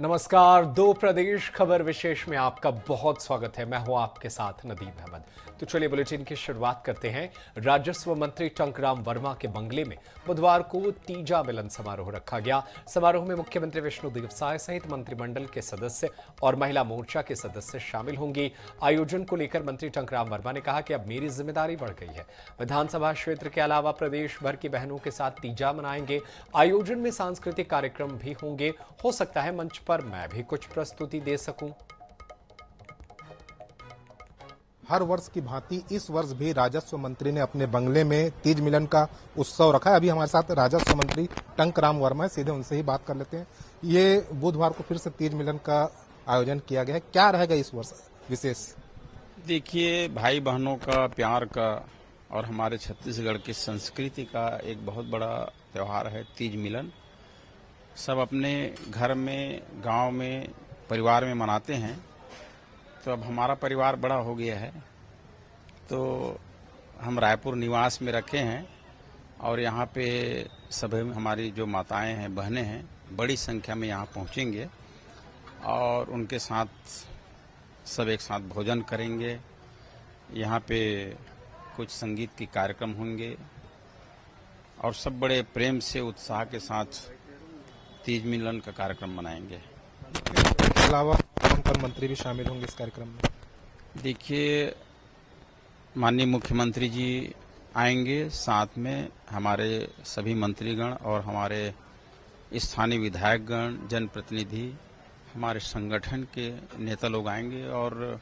नमस्कार। दो प्रदेश खबर विशेष में आपका बहुत स्वागत है। मैं हूं आपके साथ नदीम अहमद। तो चलिए बुलेटिन की शुरुआत करते हैं। राजस्व मंत्री टंकराम वर्मा के बंगले में बुधवार को तीजा मिलन समारोह रखा गया। समारोह में मुख्यमंत्री विष्णुदेव साय सहित मंत्रिमंडल के सदस्य और महिला मोर्चा के सदस्य शामिल होंगे। आयोजन को लेकर मंत्री टंकराम वर्मा ने कहा कि अब मेरी जिम्मेदारी बढ़ गई है। विधानसभा क्षेत्र के अलावा प्रदेश भर की बहनों के साथ तीजा मनाएंगे। आयोजन में सांस्कृतिक कार्यक्रम भी होंगे। हो सकता है मंच पर मैं भी कुछ प्रस्तुति दे सकूं। हर वर्ष की भांति इस वर्ष भी राजस्व मंत्री ने अपने बंगले में तीज मिलन का उत्सव रखा है। अभी हमारे साथ राजस्व मंत्री टंकराम वर्मा है, सीधे उनसे ही बात कर लेते हैं। ये बुधवार को फिर से तीज मिलन का आयोजन किया गया है, क्या रहेगा इस वर्ष विशेष? देखिए, भाई बहनों का प्यार का और हमारे छत्तीसगढ़ की संस्कृति का एक बहुत बड़ा त्यौहार है तीज मिलन। सब अपने घर में, गांव में, परिवार में मनाते हैं। तो अब हमारा परिवार बड़ा हो गया है, तो हम रायपुर निवास में रखे हैं और यहाँ पे सभी हमारी जो माताएं हैं, बहनें हैं, बड़ी संख्या में यहाँ पहुँचेंगे और उनके साथ सब एक साथ भोजन करेंगे। यहाँ पे कुछ संगीत के कार्यक्रम होंगे और सब बड़े प्रेम से, उत्साह के साथ तीज मिलन का कार्यक्रम मनाएंगे। इसके अलावा कौन मंत्री भी शामिल होंगे इस कार्यक्रम में? देखिए, माननीय मुख्यमंत्री जी आएंगे, साथ में हमारे सभी मंत्रीगण और हमारे स्थानीय विधायकगण, जनप्रतिनिधि, हमारे संगठन के नेता लोग आएंगे और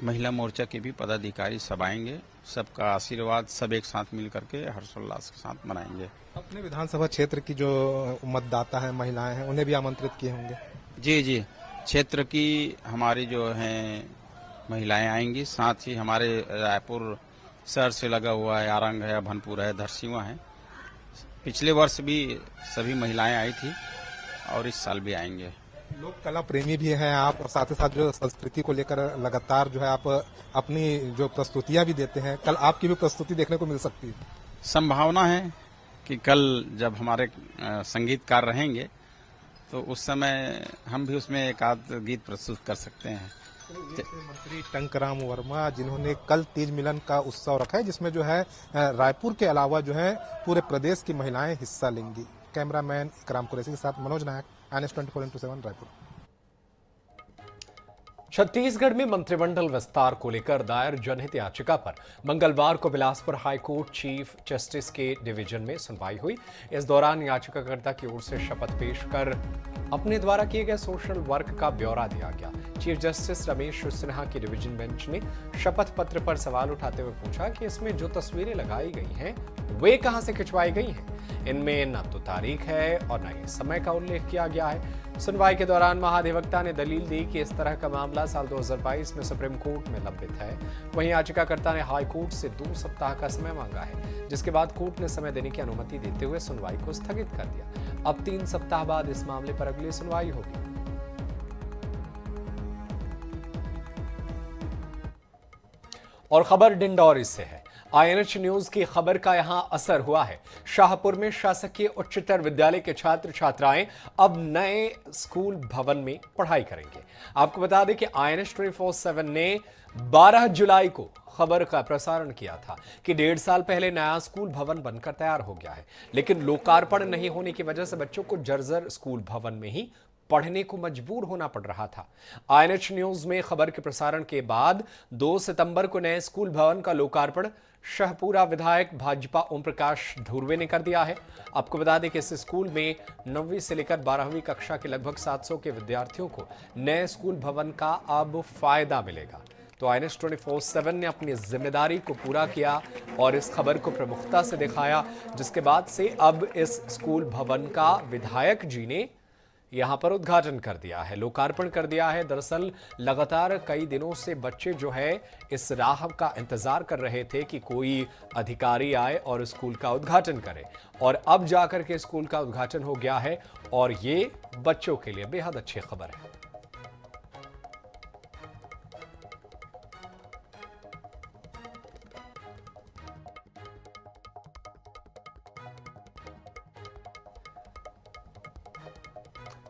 महिला मोर्चा के भी पदाधिकारी सब आएंगे। सबका आशीर्वाद सब एक साथ मिल करके हर्षोल्लास के साथ मनाएंगे। अपने विधानसभा क्षेत्र की जो मतदाता है, महिलाएं हैं, उन्हें भी आमंत्रित किए होंगे? जी जी, क्षेत्र की हमारी जो हैं महिलाएं आएंगी, साथ ही हमारे रायपुर शहर से लगा हुआ है आरंग है, अभनपुर है, धरसींवा है। पिछले वर्ष भी सभी महिलाएं आई थी और इस साल भी आएंगे। लोक कला प्रेमी भी हैं आप, और साथ ही साथ जो संस्कृति को लेकर लगातार जो है आप अपनी जो प्रस्तुतियां भी देते हैं, कल आपकी भी प्रस्तुति देखने को मिल सकती है। संभावना है कि कल जब हमारे संगीतकार रहेंगे तो उस समय हम भी उसमें एक आध गीत प्रस्तुत कर सकते हैं। मंत्री टंकराम वर्मा, जिन्होंने कल तीज मिलन का उत्सव रखा है, जिसमें जो है रायपुर के अलावा जो है पूरे प्रदेश की महिलाएं हिस्सा लेंगी। कैमरामैन इकराम कुरैशी के साथ मनोज नायक, NS 24x7 रायपुर। छत्तीसगढ़ में मंत्रिमंडल विस्तार को लेकर दायर जनहित याचिका पर मंगलवार को बिलासपुर हाईकोर्ट चीफ जस्टिस के डिवीजन में सुनवाई हुई। इस दौरान याचिकाकर्ता की ओर से शपथ पेश कर अपने द्वारा किए गए सोशल वर्क का ब्यौरा दिया गया। चीफ जस्टिस रमेश सिन्हा की डिवीजन बेंच ने शपथ पत्र पर सवाल उठाते हुए पूछा कि इसमें जो तस्वीरें लगाई गई हैं वे कहां से खिंचवाई गई हैं। इनमें न तो तारीख है और न ही समय का उल्लेख किया गया है। सुनवाई के दौरान महाधिवक्ता ने दलील दी कि इस तरह का मामला साल 2022 में सुप्रीम कोर्ट में लंबित है। वहीं याचिकाकर्ता ने हाई कोर्ट से 2 सप्ताह का समय मांगा है, जिसके बाद कोर्ट ने समय देने की अनुमति देते हुए सुनवाई को स्थगित कर दिया। अब 3 सप्ताह बाद इस मामले पर अगली सुनवाई होगी। और खबर डिंडौरी से है। INH न्यूज की खबर का यहां असर हुआ है। शाहपुर में शासकीय उच्चतर विद्यालय के छात्र छात्राएं अब नए स्कूल भवन में पढ़ाई करेंगे। आपको बता दें कि INH 24/7 ने 12 जुलाई को खबर का प्रसारण किया था कि 1.5 साल पहले नया स्कूल भवन बनकर तैयार हो गया है, लेकिन लोकार्पण नहीं होने की वजह से बच्चों को जर्जर स्कूल भवन में ही पढ़ने को मजबूर होना पड़ रहा था। INH न्यूज में खबर के प्रसारण के बाद 2 सितंबर को नए स्कूल भवन का लोकार्पण शाहपुरा विधायक भाजपा ओम प्रकाश धुर्वे ने कर दिया है। आपको बता दें कि इस स्कूल में 9वीं से लेकर 12वीं कक्षा के लगभग 700 के विद्यार्थियों को नए स्कूल भवन का अब फायदा मिलेगा। तो INH 24/7 ने अपनी जिम्मेदारी को पूरा किया और इस खबर को प्रमुखता से दिखाया, जिसके बाद से अब इस स्कूल भवन का विधायक जी ने यहां पर उद्घाटन कर दिया है, लोकार्पण कर दिया है। दरअसल लगातार कई दिनों से बच्चे जो है इस राह का इंतजार कर रहे थे कि कोई अधिकारी आए और स्कूल का उद्घाटन करे, और अब जाकर के स्कूल का उद्घाटन हो गया है और ये बच्चों के लिए बेहद अच्छी खबर है।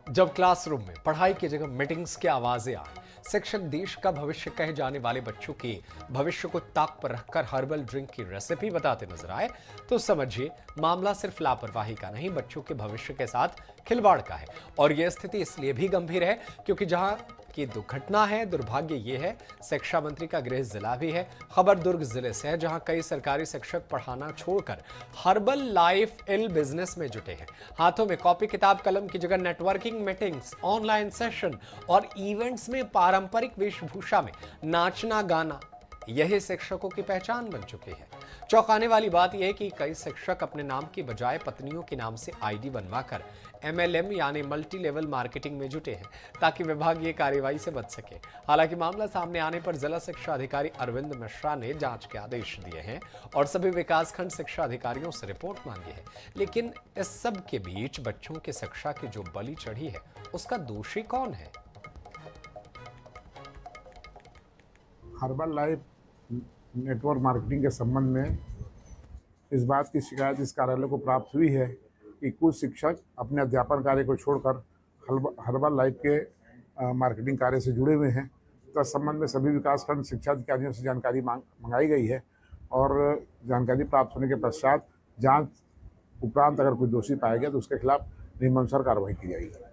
जब क्लासरूम में पढ़ाई की जगह मीटिंग्स की आवाजें आए, शिक्षक देश का भविष्य कहे जाने वाले बच्चों के भविष्य को ताक पर रखकर हर्बल ड्रिंक की रेसिपी बताते नजर आए, तो समझिए मामला सिर्फ लापरवाही का नहीं, बच्चों के भविष्य के साथ खिलवाड़ का है। और यह स्थिति इसलिए भी गंभीर है क्योंकि जहां की दुर्घटना है, दुर्भाग्य ये है शिक्षा मंत्री का गृह जिला भी है। खबर दुर्ग जिले से है, जहां कई सरकारी शिक्षक पढ़ाना छोड़कर हर्बल लाइफ इल बिजनेस में जुटे हैं। हाथों में कॉपी किताब कलम की जगह नेटवर्किंग मीटिंग्स, ऑनलाइन सेशन और इवेंट्स में पारंपरिक वेशभूषा में नाचना गाना, यही शिक्षकों की पहचान बन चुकी है। चौंकाने वाली बात यह है कि कई शिक्षक अपने नाम की बजाय पत्नियों के नाम से आईडी बनवाकर MLM यानी मल्टी लेवल मार्केटिंग में जुटे हैं, ताकि विभाग ये कार्रवाई से बच सके। हालांकि मामला सामने आने पर जिला शिक्षा अधिकारी अरविंद मिश्रा ने जांच के आदेश दिए हैं और सभी विकासखंड शिक्षा अधिकारियों से रिपोर्ट मांगी है। लेकिन इस सब के बीच बच्चों की शिक्षा की जो बलि चढ़ी है, उसका दोषी कौन है? हर्बल लाइफ नेटवर्क मार्केटिंग के संबंध में इस बात की शिकायत इस कार्यालय को प्राप्त हुई है कि कुछ शिक्षक अपने अध्यापन कार्य को छोड़कर हर्बल लाइफ के मार्केटिंग कार्य से जुड़े हुए हैं। तो इस संबंध में सभी विकासखंड शिक्षा अधिकारियों से जानकारी मंगाई गई है और जानकारी प्राप्त होने के पश्चात जांच उपरांत अगर कोई दोषी पाया गया तो उसके खिलाफ नियमानुसार कार्रवाई की जाएगी।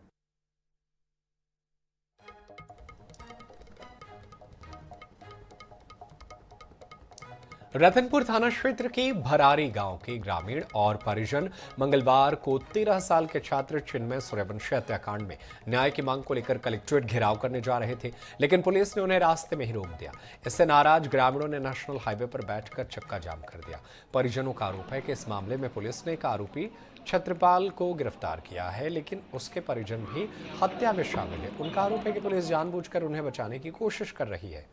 रतनपुर थाना क्षेत्र के भरारी गांव के ग्रामीण और परिजन मंगलवार को 13 साल के छात्र चिन्मय सूर्यवंशी हत्याकांड में न्याय की मांग को लेकर कलेक्ट्रेट घेराव करने जा रहे थे, लेकिन पुलिस ने उन्हें रास्ते में ही रोक दिया। इससे नाराज ग्रामीणों ने नेशनल हाईवे पर बैठकर चक्का जाम कर दिया। परिजनों का आरोप है कि इस मामले में पुलिस ने एक आरोपी छत्रपाल को गिरफ्तार किया है, लेकिन उसके परिजन भी हत्या में शामिल है। उनका आरोप है कि पुलिस जानबूझकर उन्हें बचाने की कोशिश कर रही है।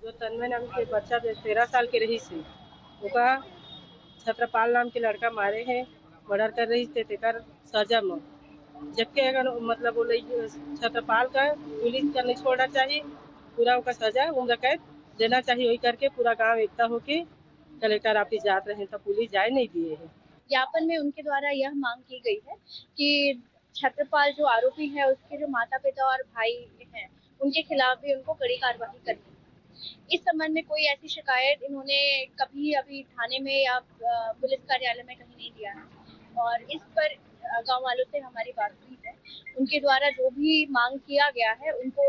जो तन्मय नाम के बच्चा 13 साल के रही थी, ओका छत्रपाल नाम के लड़का मारे हैं, मर्डर कर रही थे तेकर सजा में। जबकि अगर मतलब वो छत्रपाल का पुलिस का नहीं छोड़ना चाहिए, पूरा उसका सजा उम्र कैद देना चाहिए। वही करके पूरा गांव एकता होके कलेक्टर ऑफिस जाते रहे तो पुलिस जाए नहीं दिए है। ज्ञापन में उनके द्वारा यह मांग की गई है कि छत्रपाल जो आरोपी है उसके जो माता पिता और भाई हैं उनके खिलाफ भी उनको कड़ी कार्रवाई करनी। इस संबंध में कोई ऐसी शिकायत इन्होंने कभी अभी थाने में या पुलिस कार्यालय में कहीं नहीं दिया है और इस पर गांव वालों से हमारी बात हुई है। उनके द्वारा जो भी मांग किया गया है उनको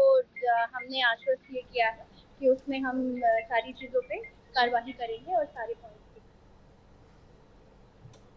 हमने आश्वस्त ये किया है कि उसमें हम सारी चीजों पे कार्रवाई करेंगे और सारे पॉइंट।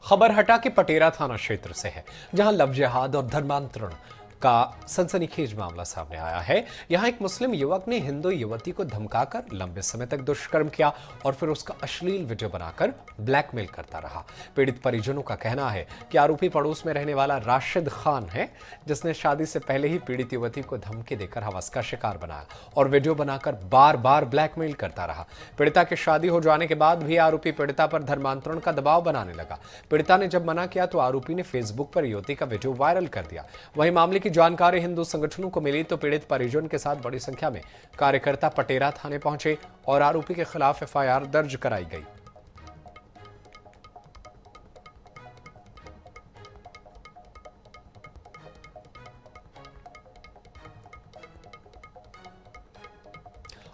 खबर हटा के पटेरा थाना क्षेत्र से है, जहां लव जिहाद और धर्मांतरण का सनसनीखेज मामला सामने आया है। यहां एक मुस्लिम युवक ने हिंदू युवती को धमकाकर लंबे समय तक दुष्कर्म किया और फिर उसका अश्लील वीडियो बनाकर ब्लैकमेल करता रहा। पीड़ित परिजनों का कहना है कि आरोपी पड़ोस में रहने वाला राशिद खान है, जिसने शादी से पहले ही पीड़ित युवती को धमकी देकर हवस का शिकार बनाया और वीडियो बनाकर बार बार ब्लैकमेल करता रहा। पीड़िता की शादी हो जाने के बाद भी आरोपी पीड़िता पर धर्मांतरण का दबाव बनाने लगा। पीड़िता ने जब मना किया तो आरोपी ने फेसबुक पर युवती का वीडियो वायरल कर दिया। वहीं मामले की जानकारी हिंदू संगठनों को मिली तो पीड़ित परिजन के साथ बड़ी संख्या में कार्यकर्ता पटेरा थाने पहुंचे और आरोपी के खिलाफ FIR दर्ज कराई गई।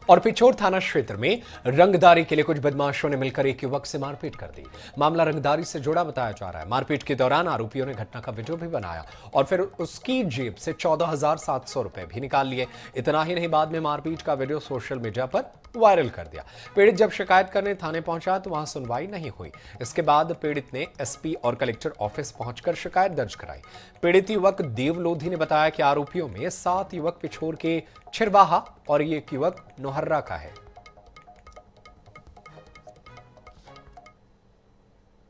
और पिछोर थाना क्षेत्र में रंगदारी के लिए कुछ बदमाशों ने मिलकर एक युवक से मारपीट कर दी। मामला रंगदारी से जुड़ा बताया जा रहा है। मारपीट के दौरान आरोपियों ने घटना का वीडियो भी बनाया और फिर उसकी जेब से 14,700 रुपए भी निकाल लिए। इतना ही नहीं, बाद में मारपीट का वीडियो सोशल मीडिया पर वायरल कर दिया। पीड़ित जब शिकायत करने थाने पहुंचा तो वहां सुनवाई नहीं हुई। इसके बाद पीड़ित ने SP और कलेक्टर ऑफिस पहुंचकर शिकायत दर्ज कराई। पीड़ित युवक देव लोधी ने बताया कि आरोपियों में 7 युवक पिछोर के छिरवाहा और ये युवक नोहर्रा का है।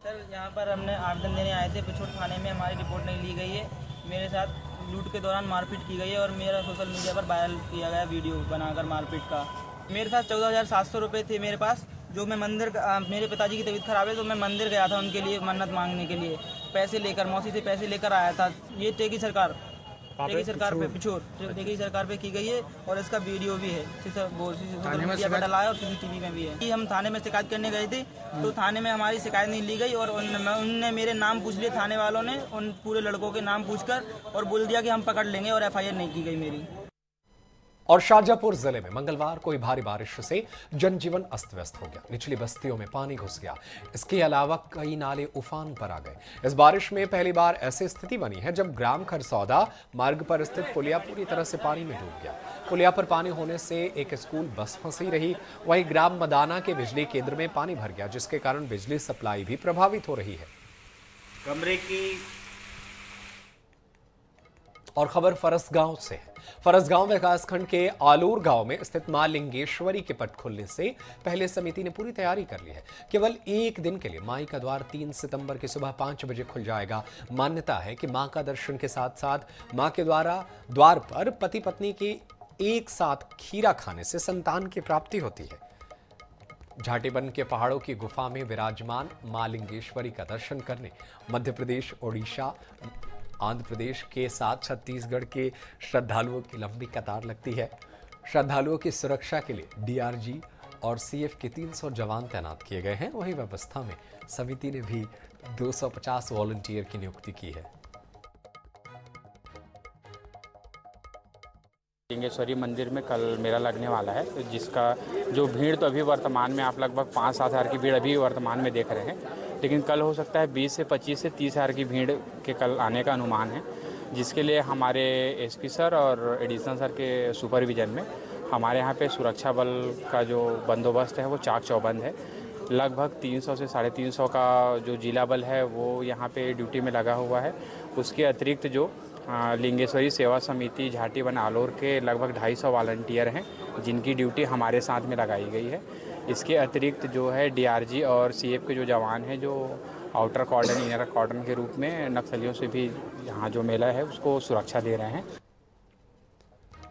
सर, यहाँ पर हमने आवेदन देने आए थे। पिछोर थाने में हमारी रिपोर्ट नहीं ली गई है। मेरे साथ लूट के दौरान मारपीट की गई है और मेरा सोशल मीडिया पर वायरल किया गया वीडियो बनाकर मारपीट का। मेरे साथ 14,700 रुपये थे मेरे पास, जो मैं मंदिर मेरे पिताजी की तबीयत खराब है तो मैं मंदिर गया था उनके लिए मन्नत मांगने के लिए। पैसे लेकर मौसी से पैसे लेकर आया था। ये टेकी सरकार देखिए सरकार पे पिछोर देखिए सरकार पे की गई है और इसका वीडियो भी है सोशल मीडिया पर डला है और CCTV में भी है कि हम थाने में शिकायत करने गए थे तो थाने में हमारी शिकायत नहीं ली गई और उनने मेरे नाम पूछ लिए थाने वालों ने उन पूरे लड़कों के नाम पूछकर और बोल दिया कि हम पकड़ लेंगे और FIR नहीं की गई मेरी। और शाहजहांपुर जिले में मंगलवार को भारी बारिश से जनजीवन अस्त व्यस्त हो गया। निचली बस्तियों में पानी घुस गया। इसके अलावा कई नाले उफान पर आ गए। इस बारिश में पहली बार ऐसी स्थिति बनी है जब ग्राम खरसौदा मार्ग पर स्थित पुलिया पूरी तरह से पानी में डूब गया। पुलिया पर पानी होने से एक स्कूल बस फंसी रही। वहीं ग्राम मदाना के बिजली केंद्र में पानी भर गया, जिसके कारण बिजली सप्लाई भी प्रभावित हो रही है। कमरे की और खबर फरसगांव से है। फरसगांव विकासखंड के आलूर गांव में स्थित मां लिंगेश्वरी के पट खुलने से पहले समिति ने पूरी तैयारी कर ली है। केवल एक दिन के लिए माई का द्वार 3 सितंबर की सुबह 5 बजे खुल जाएगा। मान्यता है कि मां का दर्शन के साथ साथ मां के द्वार पर पति पत्नी के एक साथ खीरा खाने से संतान की प्राप्ति होती है। झाटीबन के पहाड़ों की गुफा में विराजमान मां लिंगेश्वरी का दर्शन करने मध्य प्रदेश, ओडिशा, आंध्र प्रदेश के साथ छत्तीसगढ़ के श्रद्धालुओं की लंबी कतार लगती है। श्रद्धालुओं की सुरक्षा के लिए DRG और CF के 300 जवान तैनात किए गए हैं। वहीं व्यवस्था में समिति ने भी 250 वॉलंटियर की नियुक्ति की है। लिंगेश्वरी मंदिर में कल मेला लगने वाला है, तो जिसका जो भीड़ तो अभी वर्तमान में आप लगभग 5-7 हज़ार की भीड़ अभी वर्तमान में देख रहे हैं, लेकिन कल हो सकता है 20 से 25 से 30 हज़ार की भीड़ के कल आने का अनुमान है, जिसके लिए हमारे SP सर और एडिशनल सर के सुपरविजन में हमारे यहाँ पे सुरक्षा बल का जो बंदोबस्त है वो चाक चौबंद है। लगभग 300 से 350 का जो जिला बल है वो यहाँ पे ड्यूटी में लगा हुआ है। उसके अतिरिक्त जो लिंगेश्वरी सेवा समिति झाटीबन आलोर के लगभग 250 वॉलंटियर हैं, जिनकी ड्यूटी हमारे साथ में लगाई गई है। इसके अतिरिक्त जो है DRG और CF के जो जवान हैं, जो आउटर कॉर्डन इनर कॉर्डन के रूप में नक्सलियों से भी यहाँ जो मेला है उसको सुरक्षा दे रहे हैं।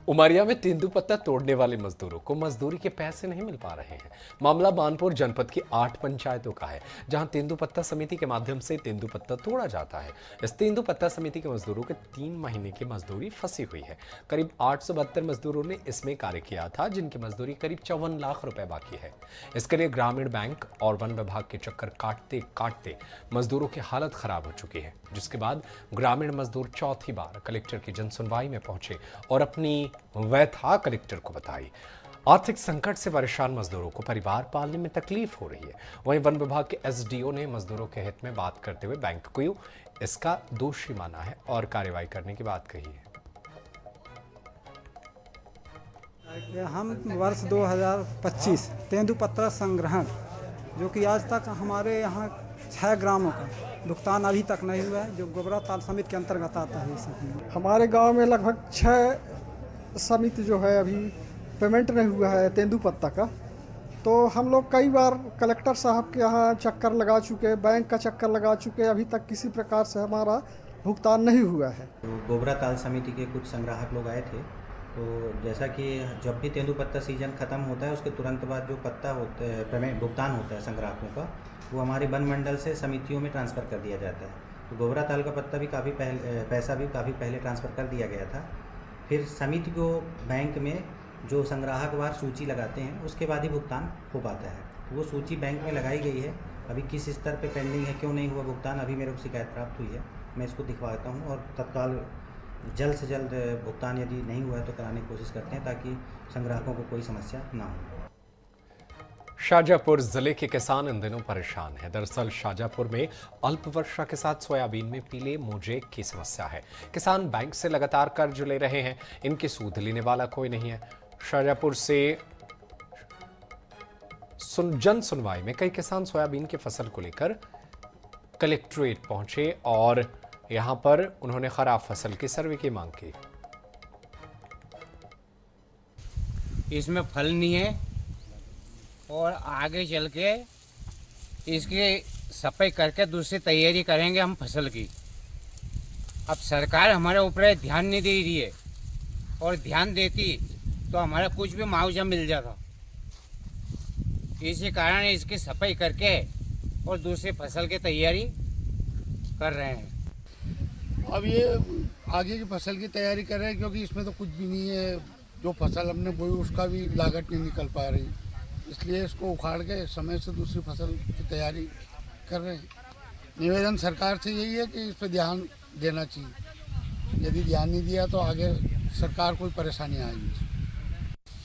उमरिया में तेंदुपत्ता तोड़ने वाले मजदूरों को मजदूरी के पैसे नहीं मिल पा रहे हैं। मामला मानपुर जनपद की 8 पंचायतों का है, जहां तेंदुपत्ता समिति के माध्यम से तेंदुपत्ता तोड़ा जाता है। इस तेंदुपत्ता समिति के मजदूरों के 3 महीने की मजदूरी फंसी हुई है। करीब 872 मजदूरों ने इसमें कार्य किया था, जिनकी मजदूरी करीब 54 लाख रुपए बाकी है। इसके लिए ग्रामीण बैंक और वन विभाग के चक्कर काटते काटते मजदूरों की हालत खराब हो चुकी है, जिसके बाद ग्रामीण मजदूर चौथी बार कलेक्टर की जनसुनवाई में पहुंचे और अपनी व्यथा कलेक्टर को बताई। आर्थिक संकट से परेशान मजदूरों को परिवार पालने में तकलीफ हो रही है। वहीं वन विभाग के SDO ने मजदूरों के हित में बात करते हुए बैंक को इसका दोषी माना है और कार्रवाई करने की बात कही है। हम वर्ष 2025 तेंदुपत्ता संग्रहण, जो कि आज तक हमारे यहाँ 6 ग्रामों का भुगतान अभी तक नहीं हुआ है, जो गोबरा ताल समिति के अंतर्गत आता है। हमारे गांव में लगभग 6 समिति जो है अभी पेमेंट नहीं हुआ है तेंदुपत्ता का। तो हम लोग कई बार कलेक्टर साहब के यहाँ चक्कर लगा चुके, बैंक का चक्कर लगा चुके, अभी तक किसी प्रकार से हमारा भुगतान नहीं हुआ है। तो गोबरा ताल समिति के कुछ संग्राहक लोग आए थे, तो जैसा कि जब भी तेंदुपत्ता सीजन ख़त्म होता है उसके तुरंत बाद जो पत्ता होता है पेमेंट भुगतान होता है संग्राहकों का, वो हमारे वन मंडल से समितियों में ट्रांसफ़र कर दिया जाता है। तो गोबरा ताल का पैसा भी काफ़ी पहले ट्रांसफ़र कर दिया गया था। फिर समिति को बैंक में जो संग्राहकवार सूची लगाते हैं उसके बाद ही भुगतान हो पाता है। वो सूची बैंक में लगाई गई है। अभी किस स्तर पे पेंडिंग है, क्यों नहीं हुआ भुगतान, अभी मेरे को शिकायत प्राप्त हुई है। मैं इसको दिखवाता हूँ और तत्काल जल्द से जल्द भुगतान यदि नहीं हुआ है तो कराने की कोशिश करते हैं, ताकि संग्राहकों को कोई समस्या ना हो। शाहजहांपुर जिले के किसान इन दिनों परेशान हैं। दरअसल शाहजहांपुर में अल्प वर्षा के साथ सोयाबीन में पीले मोजेक की समस्या है। किसान बैंक से लगातार कर्ज ले रहे हैं, इनके सूद लेने वाला कोई नहीं है। शाहजहांपुर से जन सुनवाई में कई किसान सोयाबीन की फसल को लेकर कलेक्ट्रेट पहुंचे और यहां पर उन्होंने खराब फसल की सर्वे की मांग की। इसमें फल नहीं है और आगे चल के इसकी सफाई करके दूसरी तैयारी करेंगे हम फसल की। अब सरकार हमारे ऊपर ध्यान नहीं दे रही है, और ध्यान देती तो हमारा कुछ भी मुआवजा मिल जाता। इसी कारण इसकी सफाई करके और दूसरी फसल की तैयारी कर रहे हैं। अब ये आगे की फसल की तैयारी कर रहे हैं, क्योंकि इसमें तो कुछ भी नहीं है। जो फसल हमने बोई उसका भी लागत नहीं निकल पा रही, इसलिए इसको उखाड़ के समय से दूसरी फसल की तैयारी कर रहे हैं। निवेदन सरकार से यही है कि इस पर ध्यान देना चाहिए। यदि ध्यान नहीं दिया तो आगे सरकार कोई परेशानी आएगी।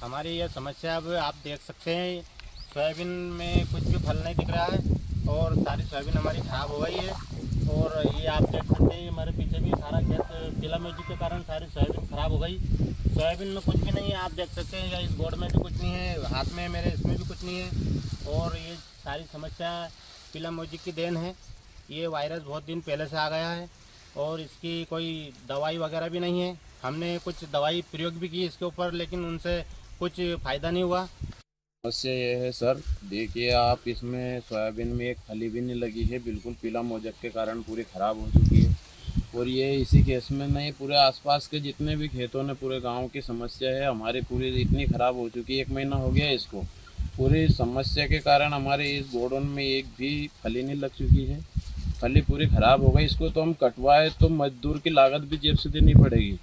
हमारी ये समस्या अब आप देख सकते हैं, सोयाबीन में कुछ भी फल नहीं दिख रहा है और सारी सोयाबीन हमारी खराब हो गई है। और ये आप देख सकते हैं हमारे पीछे भी सारा खेत पीला मिर्ची के कारण सारी सोयाबीन खराब हो गई। सोयाबीन में कुछ भी नहीं है, आप देख सकते हैं, या इस बोर्ड में भी कुछ नहीं है, हाथ में मेरे इसमें भी कुछ नहीं है। और ये सारी समस्या पीला मिर्ची की देन है। ये वायरस बहुत दिन पहले से आ गया है और इसकी कोई दवाई वगैरह भी नहीं है। हमने कुछ दवाई प्रयोग भी की इसके ऊपर, लेकिन उनसे कुछ फ़ायदा नहीं हुआ। समस्या ये है सर, देखिए आप, इसमें सोयाबीन में एक फली भी नहीं लगी है, बिल्कुल पीला मोजक के कारण पूरी ख़राब हो चुकी है। और ये इसी केस में नहीं, पूरे आसपास के जितने भी खेतों ने, पूरे गांव की समस्या है। हमारी पूरी इतनी ख़राब हो चुकी है, 1 महीना हो गया इसको। पूरी समस्या के कारण हमारे इस गोडाउन में एक भी फली नहीं लग चुकी है, फली पूरी ख़राब हो गई। इसको तो हम कटवाए तो मजदूर की लागत भी जेब से देनी पड़ेगी।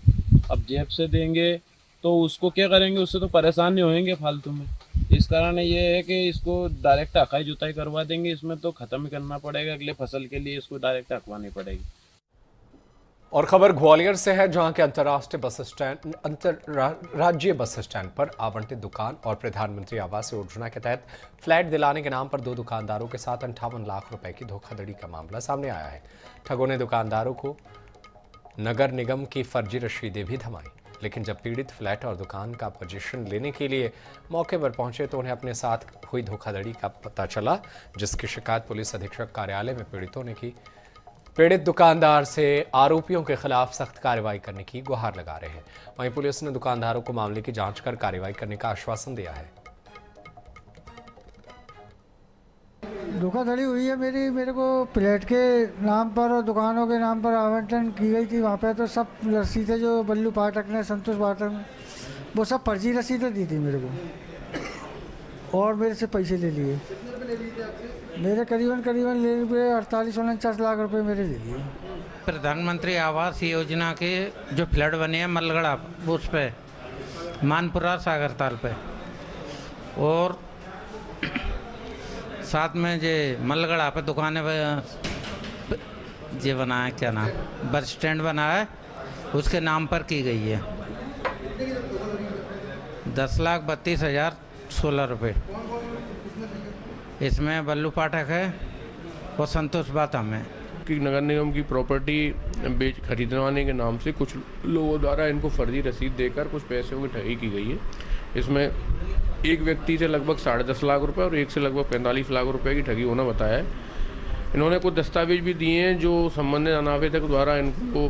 अब जेब से देंगे तो उसको क्या करेंगे, उससे तो परेशान नहीं होंगे फालतू में। इस कारण ये है कि इसको डायरेक्ट हकाई जुताई करवा देंगे, इसमें तो ख़त्म ही करना पड़ेगा। अगले फसल के लिए इसको डायरेक्ट हकवानी पड़ेगी। और खबर ग्वालियर से है, जहां के अंतर्राज्यीय बस स्टैंड पर आवंटित दुकान और प्रधानमंत्री आवास योजना के तहत फ्लैट दिलाने के नाम पर 2 दुकानदारों के साथ 58 लाख रुपए की धोखाधड़ी का मामला सामने आया है। ठगों ने दुकानदारों को नगर निगम की फर्जी रसीदें भी थमाई, लेकिन जब पीड़ित फ्लैट और दुकान का पोजीशन लेने के लिए मौके पर पहुंचे तो उन्हें अपने साथ हुई धोखाधड़ी का पता चला, जिसकी शिकायत पुलिस अधीक्षक कार्यालय में पीड़ितों ने की। पीड़ित दुकानदार से आरोपियों के खिलाफ सख्त कार्रवाई करने की गुहार लगा रहे हैं। वहीं पुलिस ने दुकानदारों को मामले की जांच कर कार्रवाई करने का आश्वासन दिया है। धोखाधड़ी हुई है मेरे को फ्लैट के नाम पर और दुकानों के नाम पर आवंटन की गई थी। वहाँ पे तो सब रसीदें जो बल्लू पाठक ने, संतोष पाठक ने, वो सब फर्जी रसीदें दी थी मेरे को और मेरे से पैसे ले लिए। मेरे करीबन ले लिए 48-49 लाख रुपए मेरे ले लिए। प्रधानमंत्री आवास योजना के जो फ्लैट बने हैं मलगड़ा, उस पे मानपुरा सागरताल पे, और साथ में जे मलगड़ा पे दुकानें जे बना है, क्या नाम, बस स्टैंड बना है, उसके नाम पर की गई है। 10,32,016 रुपये। इसमें बल्लू पाठक है और संतोष बातम है। कि नगर निगम की प्रॉपर्टी खरीदवाने के नाम से कुछ लोगों द्वारा इनको फर्जी रसीद देकर कुछ पैसों की ठगी की गई है। इसमें एक व्यक्ति से लगभग 10.5 लाख रुपए और एक से लगभग 45 लाख रुपए की ठगी होना बताया है। इन्होंने कुछ दस्तावेज भी दिए हैं जो संबंधित अनावेदक द्वारा इनको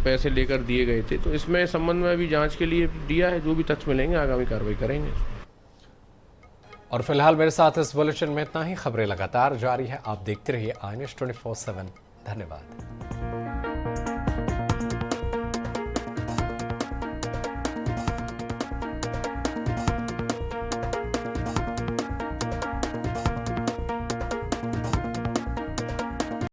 पैसे लेकर दिए गए थे। तो इसमें संबंध में अभी जांच के लिए दिया है, जो भी तथ्य मिलेंगे आगामी कार्रवाई करेंगे। और फिलहाल मेरे साथ इस बुलेटिन में इतना ही। खबरें लगातार जारी है, आप देखते रहिए INS 24/7। धन्यवाद।